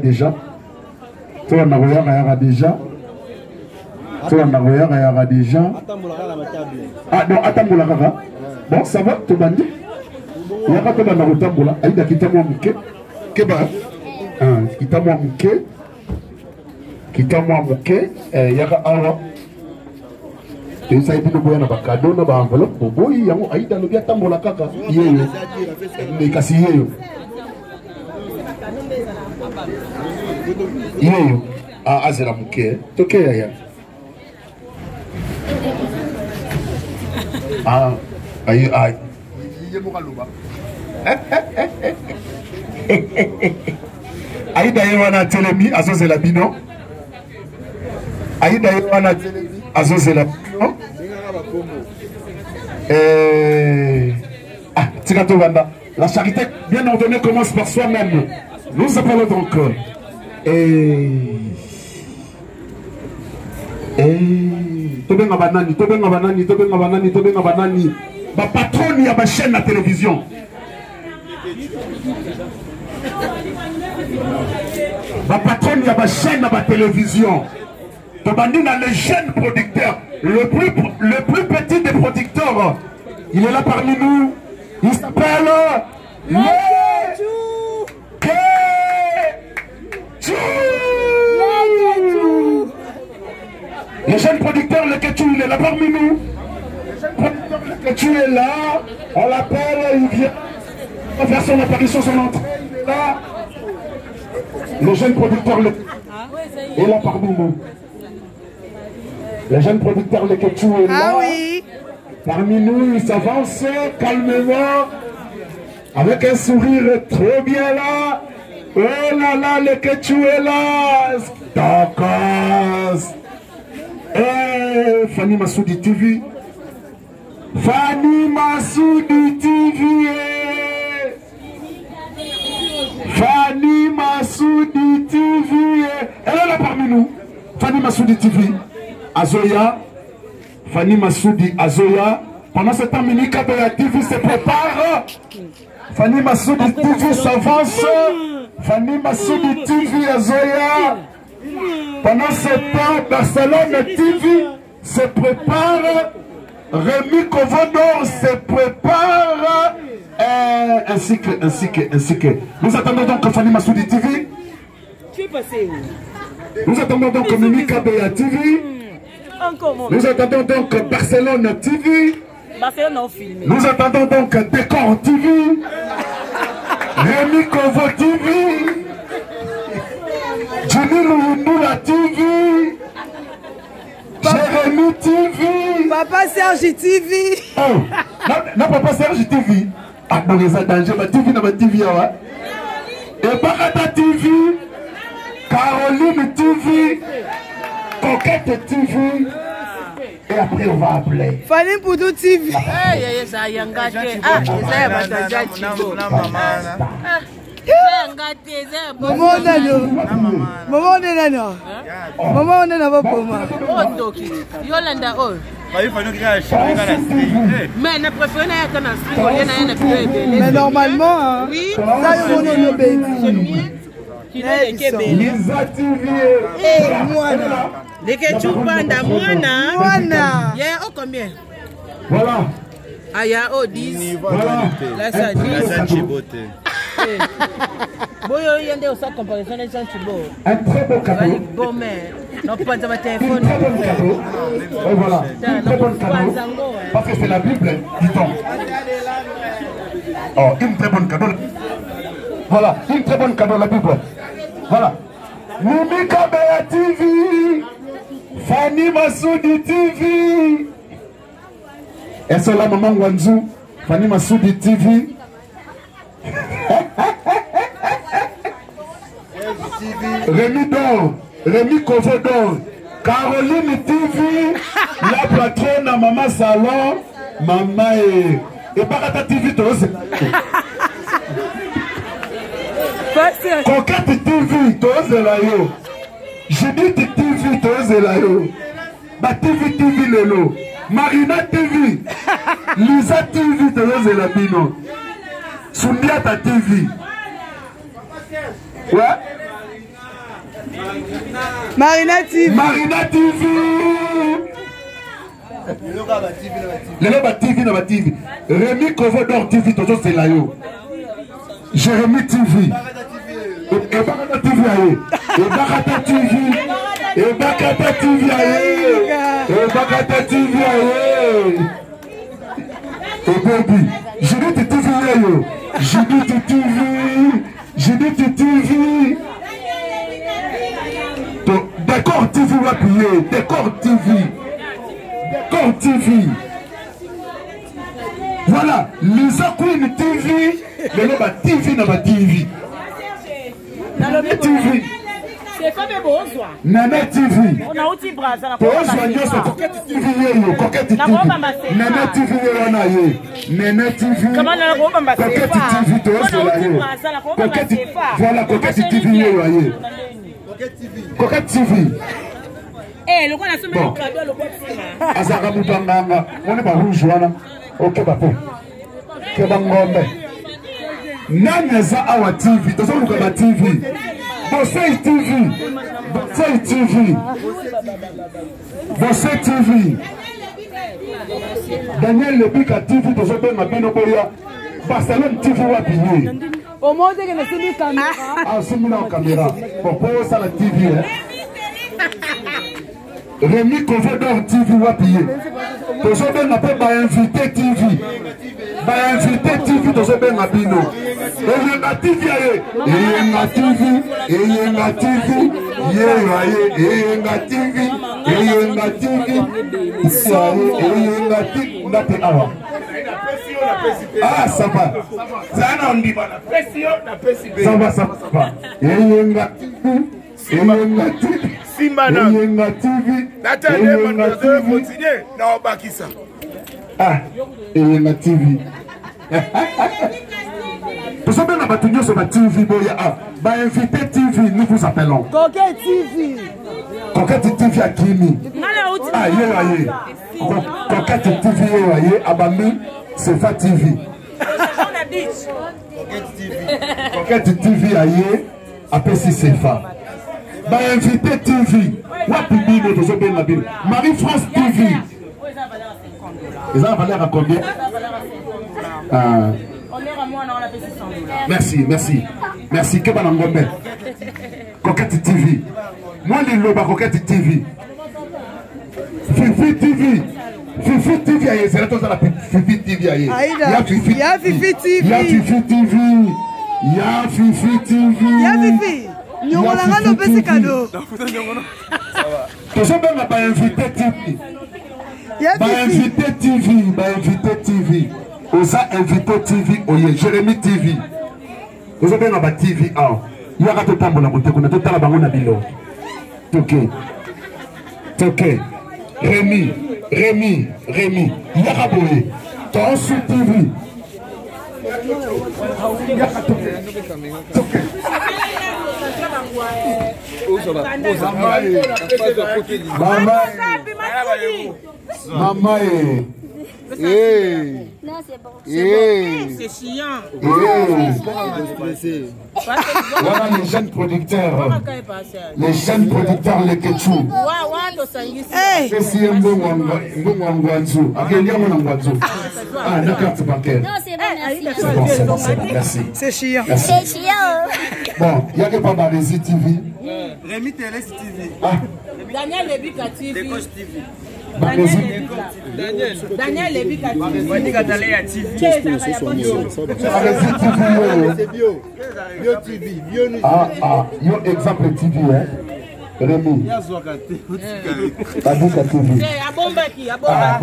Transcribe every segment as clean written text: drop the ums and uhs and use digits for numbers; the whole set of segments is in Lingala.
déjà. Toi, on a déjà. Toi, on a déjà. Ah non, attends, bon, ça va, tu m'as dit. Il y a pas de temps, il y a qui t'a mouké. Keba. Qui t'a mouké. Qui t'a mouké. Il y a un. Et ça a été le cadeau, na enveloppe. Bobo, il y a un aïda le bien tambola kaka. Yéyo. Mais kasi yéyo. Yéyo. Ah, azera mouké. Toké ya. Ah, aïe, aïe. Aïda Yoana Telemi, Azos et la Bino. Aïda Yoana Telemi, Azos et la Bino. Ah, Tikato Wanda. La charité bien ordonnée commence par soi-même. Nous appelons donc. Tobenga banani. Ma patronne, il y a ma chaîne à télévision. Ma patronne, il y a ma chaîne à ma télévision. Tobandina, le jeune producteur, le plus petit des producteurs, il est là parmi nous. Il s'appelle le jeune producteur, le Ketchou, il est là parmi nous. Le Ketchou est là, on l'appelle, il vient. On va faire son apparition, son entrée, il est là. Le jeune producteur est là parmi nous. Le jeune producteur, le Ketchou est là. Ah oui. Parmi nous, il s'avance calmement, avec un sourire trop bien là. Oh là là, le Ketchou est là. Stokos. Eh, Fanny Massoudi TV. Fanny Massoudi TV. Fanny Massoudi TV. Elle est là parmi nous. Fanny Massoudi TV. Azoya. Fanny Massoudi Azoya. Pendant ce temps, Minika de la TV se prépare. Fanny Massoudi TV s'avance. Fanny Massoudi TV Azoya. Pendant ce temps, Barcelone TV se prépare. Rémi Kovodor se prépare. Ainsi que. Nous attendons donc Fanny Massoudi TV. Tu es passé où? Nous attendons donc Minika de la TV. Nous attendons donc Barcelone TV. Barcelone a filmé. Nous attendons donc Décor TV. Rémi Kovo TV. Jimmy Lounoula TV. Jérémy TV. Papa Serge TV. Oh, non, Papa Serge TV. Ah, non, les dangers, ma TV, ma TV, ouais. Et Barata TV. Caroline TV. Coquette TV. Et après on va appeler Fanny Poudou TV. Ça y est, ah, Maman Nano. Maman Nano. Maman Nano. Yolanda, oh. Mais normalement, hein, oui, ça y est, on est le baby. Lisa TV. Moi, les Ketchou Panda, moi, yeah, oh, combien? Voilà. Ah, ya, oh, 10. Voilà. Là, ça dit. Boyo, il y a des comparaisons de Sanchibo. Un très beau cadeau. Bon, mais, non, pas de ma téléphone. Une très bonne cadeau. Et voilà. Une très bonne cadeau. Parce que c'est la Bible, dit-on. Oh, une très bonne cadeau. Voilà, une très bonne cadeau, la Bible. Voilà. Mimika Bea TV. Fanny Massoudi TV. Et c'est la maman Wanzou. Fanny Massoudi TV. Rémi Dor. Rémi Kovodor. Caroline TV. La patronne à Maman Salon. Maman et Barata TV tous. Coquette TV, tous là yo. Judith TV, tous là yo. Ba TV lelo. Marina TV. Lisa TV, tous là bino. Sundiata TV. Ouais. Marina TV. Marina TV. Lelo ba TV na ba TV. Rémi Kovodor TV toujours c'est là yo. Jérémy TV. Et Bakata TV aye. Et Bakata TV. Et Bakata TV aye. Et Bakata TV aye. Et baby, Judith TV yo. Judith TV. Judith TV. Décor TV va payer. Décor TV. Décor TV. Voilà, Lisa Queen TV. Le nom va TV na ba TV. TV. C'est pas de besoin. Nana TV. On a aussi braza la Besoin nyoso Coquette TV yo, Coquette TV. Nana TV yo na ye. Nana TV. Comment na ko bamba c'est Coquette TV to so la yo. Coquette. Voilà Coquette TV yo ye. Coquette TV. Eh, le qu'on a soumis le cadeau le quoi. Azaka mutanganga, on est pas rouge wana. OK papo. Ke bangombe. Nanaza awa TV, to so luka TV. Você TV. Você TV. Você TV. Daniel Lebika TV, to so be mabino boya. Barcelone TV wa piye. Au monde que ne sait pas caméra. Ah, c'est mon caméra. Pour ça la TV. Rémi Kovodor TV wa piye. To so be na pe ba invité TV. Ba invité TV to so be mabino. Eyenga TV aye. Eyenga TV. Eyenga TV. Eyenga TV. Eyenga TV. Eyenga TV. Ndate awa. Ah, ça va. Ça n'a pas de pression, ça va, ça va. Eyenga TV. Eyenga TV. Eyenga TV. Eyenga TV. Ah, Eyenga TV. Tout ça, bien, on sur la TV. Bah, invité TV, nous vous appelons. Coquette TV. Coquette TV à Kimi. Ah, yé. Coquette TV, yé. Abami, c'est Fa TV. Coquette TV, yé. Après, si c'est Fa. Bah, invité TV. Wapi, nous sommes bien habillés. Marie-France TV. Ils ont valeur à combien? Merci, merci. Merci. Que bon ngombe. Coquette TV. Moi, les loba Coquette TV. Fifi TV. Fifi TV. C'est là que la Fifi TV. Il y a Fifi TV. Il y a Fifi TV. Il y a Fifi TV. Il y a Fifi TV. Il y a Fifi. Nous allons nous faire ce cadeau. Tu sais bien, on va inviter TV. Bah invité TV, bah invité TV. Osa invité TV, oye Jérémy TV. Osa bien na ba TV ah. Yaka to tambola moteko na to tala bango na bilo. Toké. Rémi. Yaka boye. Ton sous TV. Yaka toké. Maman Non, c'est bon. C'est chiant. Voilà les jeunes producteurs. Les jeunes producteurs, les ketchou. Ah, la carte bancaire. Non, c'est bon, merci. C'est chiant. C'est chiant. Bon, il y a que pas Barési TV. Rémi Télé TV. Daniel Lebika TV. Daniel Lebika TV. C'est bio. Bio TV. Ah, yo exemple TV, hein. Rémi. Babuka TV. C'est Abombaki. Voilà.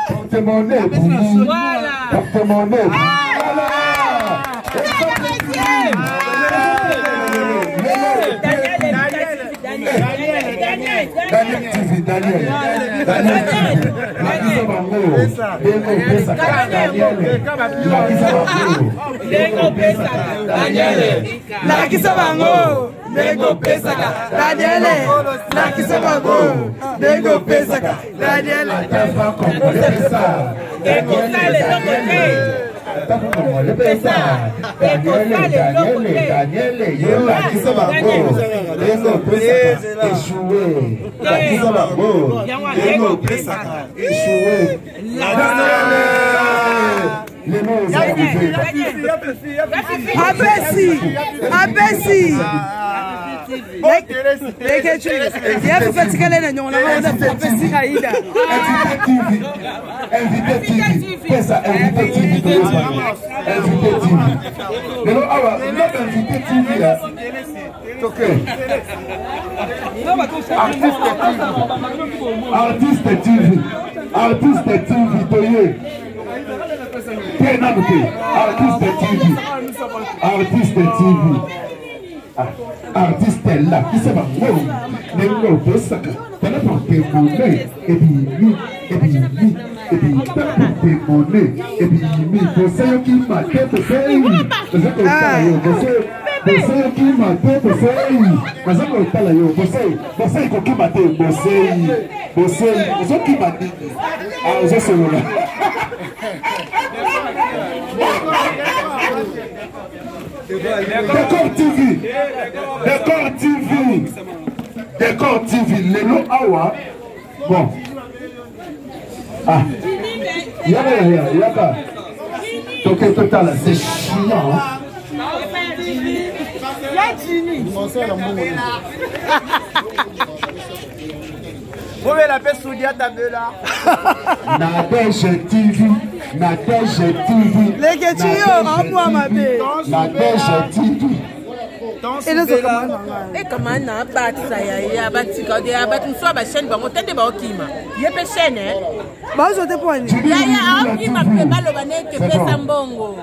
Porte-monnaie. Artiste là, qui s'est bon, n'est pas sacré. T'as pas témoigné, et puis, et puis, pour ça, qui m'a fait, pour ça, Décor TV, Lelo Awa. Bon. Ah. Yaka. Donc, total, c'est chiant. Vous voulez la paix sous dia tabela. Nadège TV. Nadège TV. Les questions, en moi, ma belle. Nadège TV. Et comment on a battu ça? Il y a battu quand il y a battu soit ma chaîne, on t'a débat au Kima. Il y a pas chaîne, hein? Bah, je te poigne. Il y a un qui m'a fait mal au banet que fait Sambongo.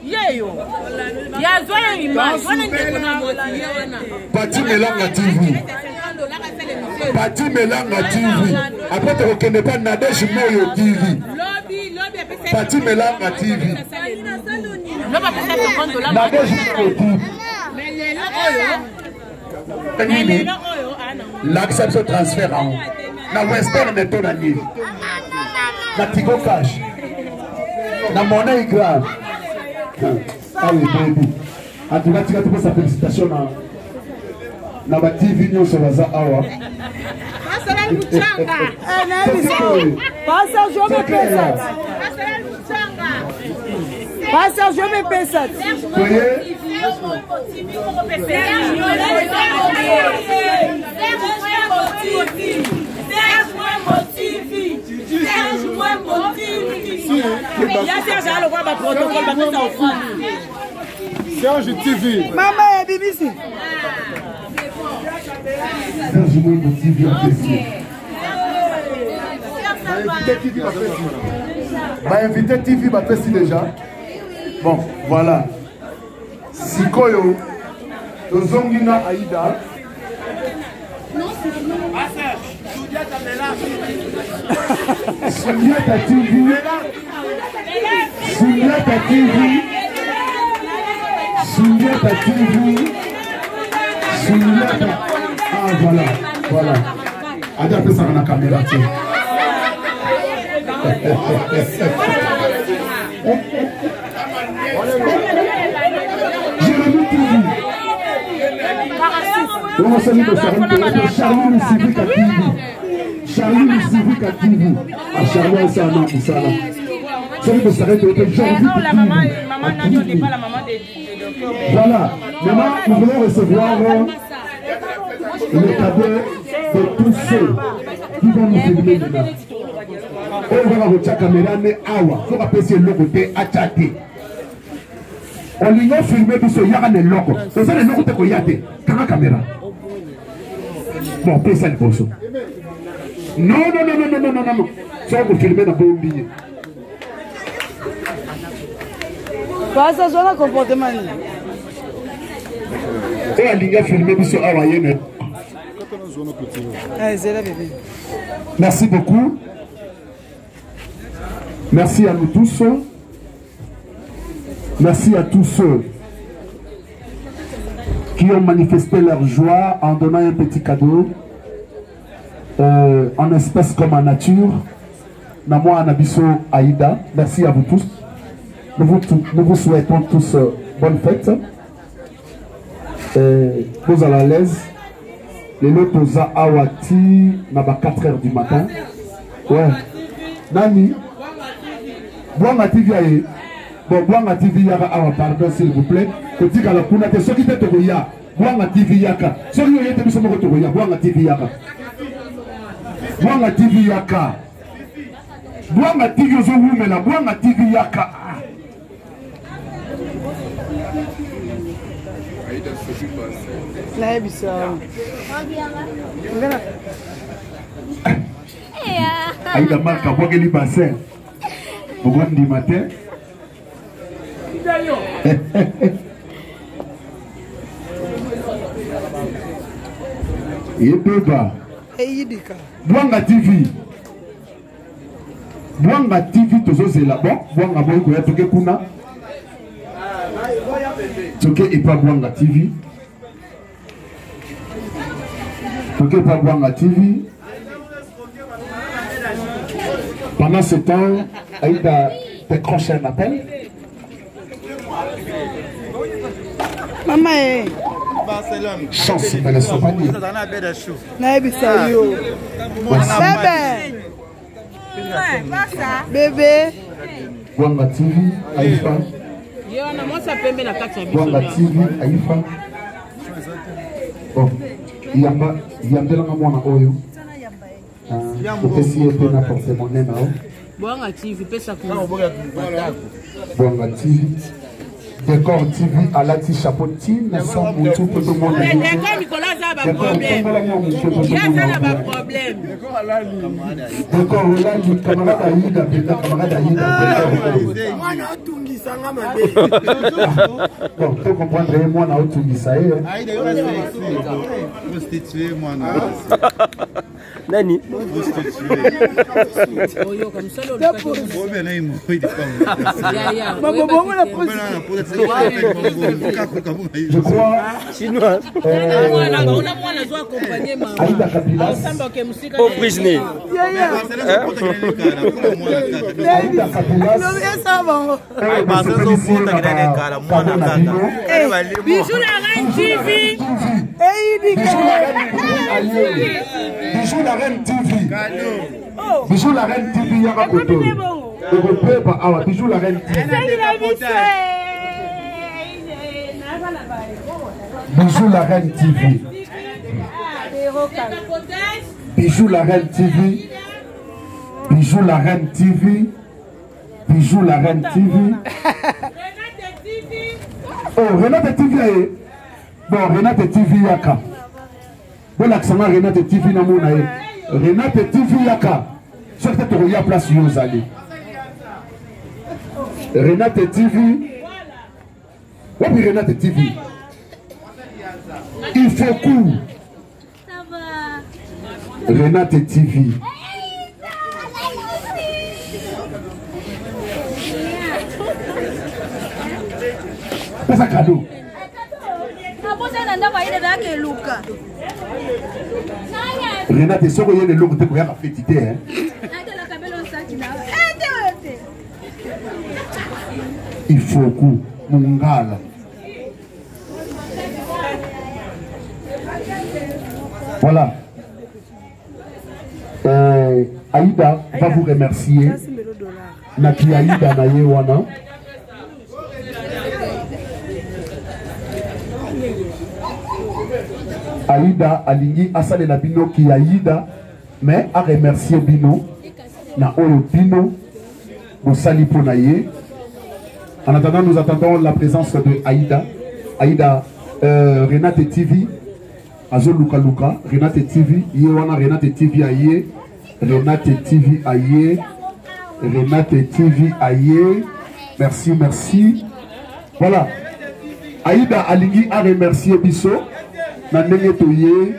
Yo. Il y a Zoya image. Pati Melanga TV. Pati Melanga TV. Après, tu ne reconnais pas Nadège Moyo TV. Pati Melanga TV. Nadège Moyo TV. L'acception transfert en haut. Na Western méthode à Nive. Na Tigo Cash. Na monnaie grave. Ah oui, baby. En tout cas, tu as sa félicitation na ba TV News sur Waza Awa. Passa, je me pesa. Passa, je me pesa. Voyez? Serge TV. Maman et BBC. Serge TV invité TV va faire déjà. Bon, voilà. Sikoyo, Tozongina Aïda. Souliata TV. Souliata TV. Souliata TV. Souliata. Ah, voilà, voilà. Ada fait ça dans la caméra. Jérémy TV. On salue le Charlie le civique à TV. Charlie le civique à TV. Ah, Charlie, c'est un homme, ça là. Celui de s'arrête de maman Nadio n'est pas la maman des voilà. Maintenant, nous voulons recevoir le cadeau de tous ceux qui vont nous filmer maintenant. On va voir la caméra, mais awa. Il faut apprécier le côté à tchaté. On lui a filmé tout ce yara ne logo. C'est ça le logo de Koyate. Quand la caméra. Bon, paye ça le poisson. Non. Ça va filmer dans le billet. Passa, je vais comportement. Et on lui a filmé tout ce awa. Merci beaucoup. Merci à nous tous. Merci à tous ceux qui ont manifesté leur joie en donnant un petit cadeau en espèces comme en nature. Namo Anabiso Aïda. Merci à vous tous. nous vous souhaitons tous bonne fête. Vous allez à l'aise. Les lots à Awati, n'a pas 4 h du matin. Ouais. Nani? Boanga TV aye. Bon, Boanga TV yaka awa, pardon s'il vous plaît. Petit à la Kunate, ce qui était Togoya. Boanga TV yaka. Ce qui était Togoya. Boanga TV yaka. Boanga TV yaka. Boanga TV ozo wumela. Boanga TV yaka. Naebi sawa. Aïda marque à Boageli Bassin. Au grand du matin. Et Beba. Boanga TV. Boanga TV, toujours c'est là-bas. Boanga Boanga Toke Kuna. Toke et pas Boanga TV. Toke pas Boanga TV. Pendant ce temps, Aïda décroche un appel. Maman, chance, mais ne sont pas liés. Bébé. Boanga TV, Aïfa. Boanga TV, Aïfa. Bon, il y a un mwana oyo. Esi ete na porte-monnaie nao. Boanga TV pesa ku. Boanga TV. Décor TV à la ti chapeau na sans mutu tout le monde. Décor Nicolas a pas problème. Il y a ça pas problème. Décor là du camarade Aïda, camarade Aïda. Mwana otungisa nga mabe. Bon, tu comprends moi na otungisa Aïda yo prostitué mwana. Nani? Oyo comme ça le. Je crois chinois. Aïda Kabilas. Au prisonnier. Aïda Kabilas. Bijou la reine TV. Bijou la reine TV. Bijou la reine TV yaka koto. Bijou la reine TV. Bijou la reine TV. Bijou la reine TV. Bijou la reine TV. Bijou la reine TV. Oh, Renate TV. Bon, Renate TV yaka. Bon, l'accent Renate TV na mona ye. Renate TV yaka. Ce que tu as place Yozali. Renate TV. Oui, Renate TV. Il faut coup. Ça va. Renate TV. C'est un cadeau. Renate, si vous avez le logo, vous avez fait idée. Il faut coup. Mungala. Voilà. Aïda va vous remercier. Naki Aïda na yewana. Aïda alingi asale na bino ki Aïda mais a remercier bino na oyo bino mosali pona ye. En attendant, nous attendons la présence de Aïda. Aïda, Renate TV, Azo Luka Luka, Renate TV, Yewana Renate TV aye, Renate TV aye, Renate TV aye. Merci, merci. Voilà. Aïda alingi a remercier biso. Nandenge toye.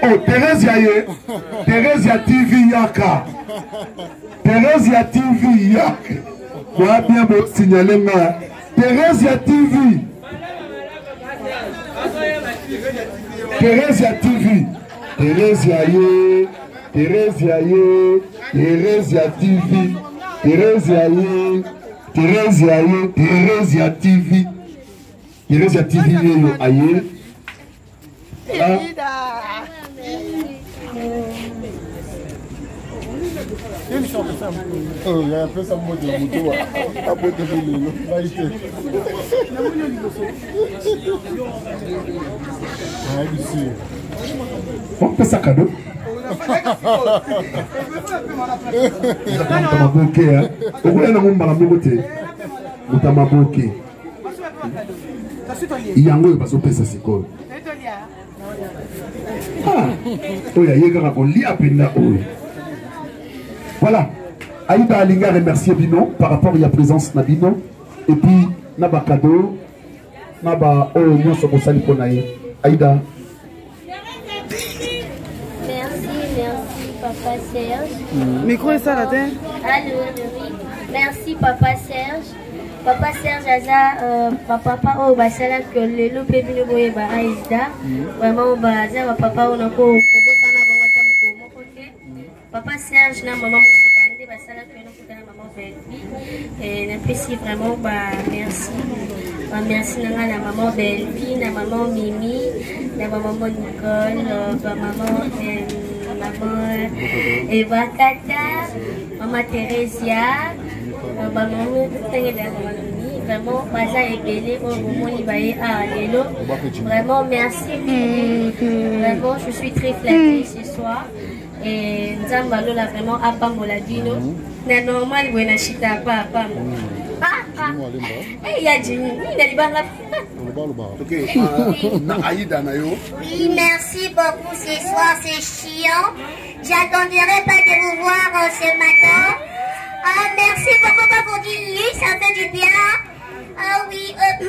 Oh, Thérèse Yaye. Thérèse Ya TV Yaka. Thérèse Ya TV Yaka. Moi bien me signaler moi. Thérèse Ya TV. Thérèse Ya TV. Thérèse Yaye. Thérèse Yaye. Thérèse Ya TV. Thérèse Yaye. Thérèse TV. Thérèse TV aye. Oh, il y a un peu ça mot de moto. Après de l'île, va y aller. Ah, ici. On peut ça cadeau. Voilà. Aïda Alinga remercie Bino par rapport à la présence de Bino. Et puis, Naba cadeau. Naba Nyonso Bosali Ponaye. Aïda. Merci, Papa Serge. Micro est ça, la terre? Allô, oui. Merci, Papa Serge. Papa Serge, papa, oh, bah, c'est là que le loup est venu voir Aïda. Vraiment, bah, c'est papa, on a encore. Papa Serge, na maman, bah, c'est là que nous avons maman Belvi. Et n'apprécie vraiment, bah, merci. Bah, merci, na maman Belvi, na maman Mimi, na maman Nicole, bah, maman Eva Kata, maman Thérésia, maman vraiment, Baza et Bélé, au moment où il va y aller. Vraiment, merci. Vraiment, je suis très flattée ce soir. Et Nzambalo l'a vraiment apambola dino. Na normal, vous n'avez pas à il y a du oui, merci beaucoup ce soir, c'est chiant. J'attendirai pas de vous voir ce matin. Merci beaucoup pour dire oui, ça fait du bien. Ah oui, ah oui,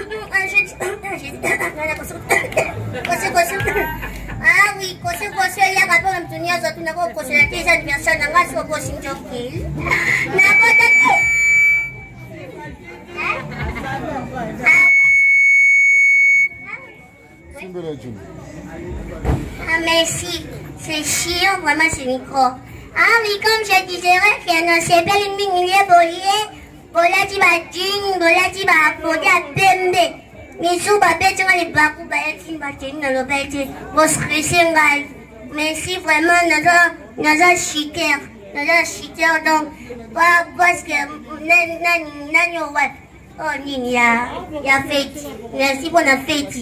il y a rapport à me tenir à tout n'importe quoi, c'est la thèse anniversaire d'un gars sur le coaching jockey. Ah merci, c'est chiant, vraiment c'est micro. Ah oui, comme je disais, qu'il y a un CPL, une millier bollier, bola di ba ding, bola di ba bodi a bembe. Misu ba bete les bakou ba etin ba teni na lo ba ete, bo stressé ngai. Merci vraiment, naza chiter, donc, parce que, nanyo wat. Oh nini ya fête. Merci pour la fête.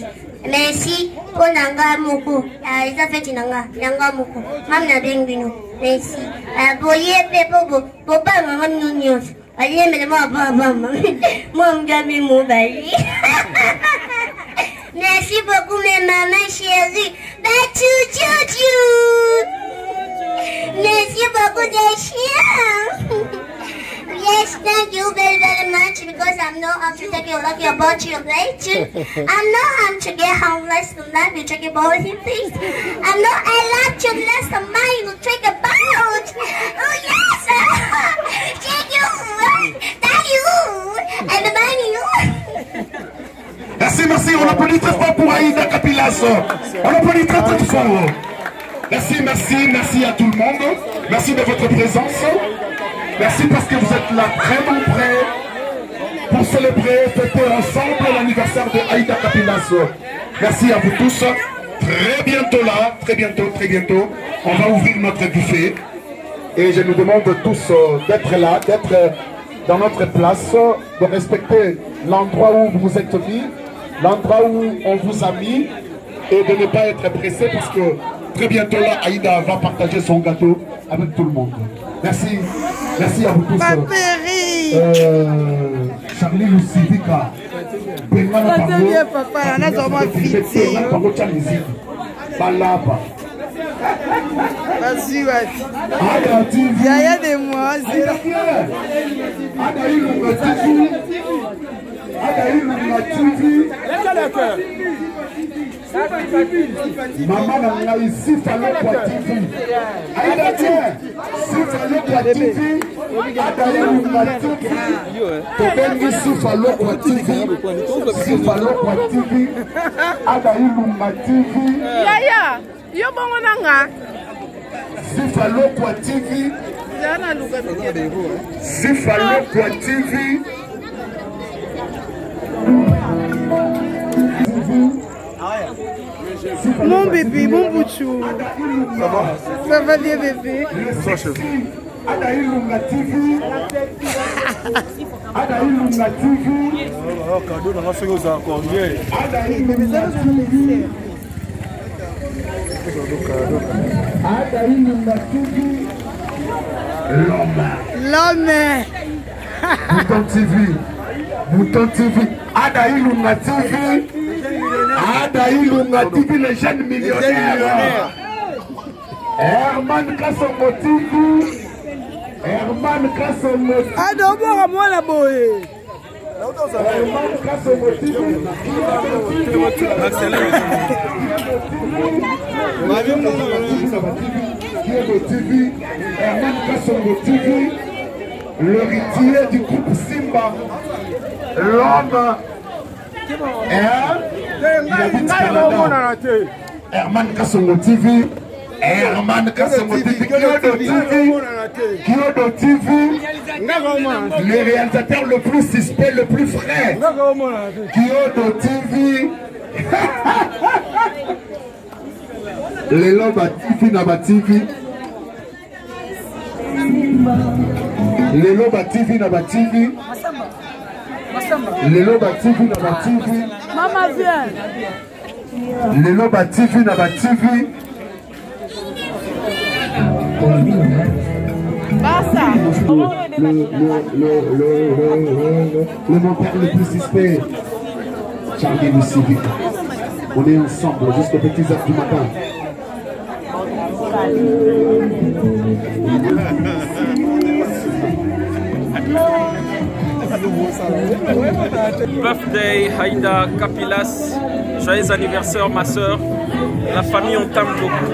Merci pour nanga moko. Ya fête nanga moko. Mam na bengino. Merci. Boye pepo bo ba ngam nyonyos. Allez mais moi ba. Moi m'gami mo bali. Merci beaucoup mes mamans chéries. Ba chou. Merci beaucoup des chiens. Yes, thank you very, very much because I'm not how to take you lucky about you later. I'm not how to get homeless to love you, take about him, please. I'm not allowed to less than mine to take about. Oh, yes! Thank you! And the money, Merci, on applaudit très fort pour Aïda Kapilas. On applaudit très fort. Merci à tout le monde. Merci de votre présence. Merci parce que vous êtes là vraiment prêts pour célébrer, fêter ensemble l'anniversaire de Aïda Kapilas. Merci à vous tous. Très bientôt, on va ouvrir notre buffet. Et je nous demande tous d'être là, d'être dans notre place, de respecter l'endroit où vous vous êtes mis, l'endroit où on vous a mis, et de ne pas être pressé parce que très bientôt là, Aïda va partager son gâteau avec tout le monde. Merci à vous tous. Charlie Lucivika. Papa, on a vraiment fêté. Vas-y, il y a des mois. Maman n'a ici fallu quoi TV. Aïda tiens, si fallu quoi TV, si fallu quoi TV, Adaï Lumba TV. Yaya, yo bongo nanga. Si fallu quoi TV, Zana luka si fallu quoi TV. Mon bébé, mon bouchou. Ça va bien, bébé? Adailunga TV. Adailunga TV. Cadeau dans la seconde, ça encore bien. Adailunga TV. Adailunga TV. L'homme. Bouton TV. Bouton TV. Adailunga TV. Adailunga TV, les jeunes millionnaires. Herman Kassongo TV. Herman Kassongo TV. D'abord à moi la boye. Herman Kassongo TV. Herman Kassongo TV. L'héritier du groupe Simba. L'homme. Herman Kassongo TV. Herman Kassongo TV. Kyodo TV. Le réalisateur le plus suspect, le plus frais. Kyodo TV. Lelo Batifi Naba TV. Lelo Batifi Naba TV. Lelo Batifi Naba TV. Maman viens. Lelo Batifi Naba TV. Le monteur le plus suspect, Charlie le Civic. On est ensemble jusqu'aux petites heures du matin. Birthday Aïda Kapilas, joyeux anniversaire ma soeur. La famille on t'aime beaucoup.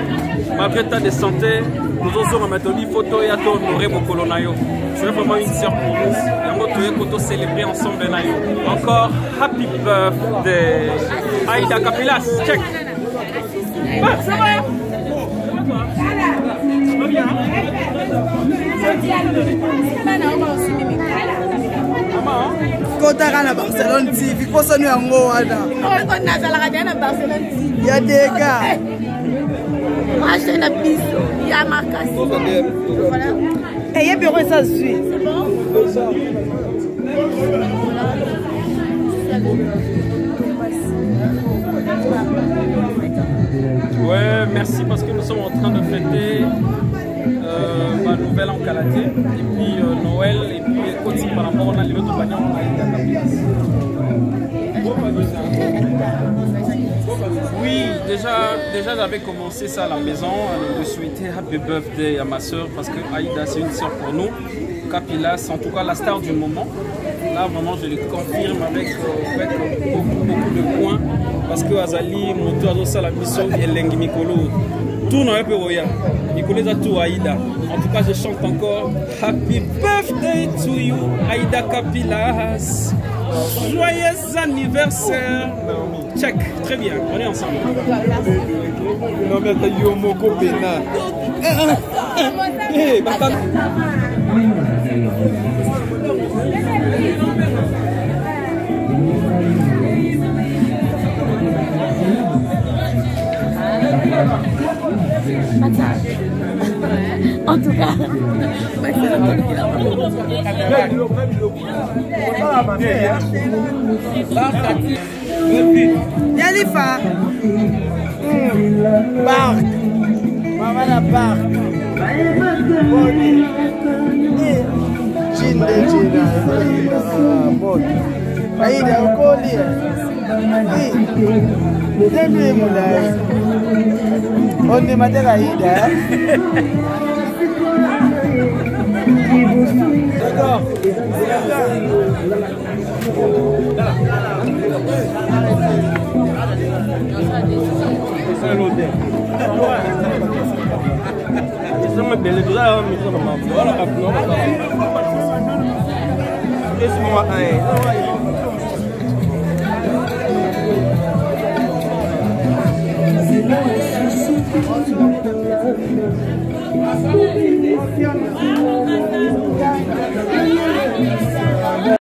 Malgré ta de santé, nous osons mettre des photos et à honorer mon colonayo. Tu es vraiment une sœur pour nous. Et on va célébrer ensemble. Encore happy birthday Aïda Kapilas. Check. Ah, ça va? Kotaka na Barcelone TV, faut sonner en haut là. Il y a des gars. Et il y a bureau ça suit. C'est bon? Ouais, merci parce que nous sommes en train de fêter ma nouvelle en Calaté, et puis Noël, et puis aussi par rapport à l'autre bagnon, on a Oui, déjà j'avais commencé ça à la maison, de souhaiter happy birthday à ma soeur parce que Aïda c'est une soeur pour nous. Kapilas, en tout cas la star du moment. Là vraiment je le confirme avec beaucoup de points parce que Azali, Moto, Azosa, la mission et Lengi Mikolo. Tout n'a pas Roya. Mikolo a tout Aïda. En tout cas je chante encore happy birthday to you Aïda Kapilas. Joyeux anniversaire. Check, très bien, on est ensemble. Non mais t'as eu un mot copéna. En tout cas, Yalifa. Bark. Maman la bark. Chinde. Aïda ukoli. Ndebi mulai. On est matin Aïda. D'accord. C'est l'hôtel. Ils sont belles, tout ça, mais ils sont mal. Voilà,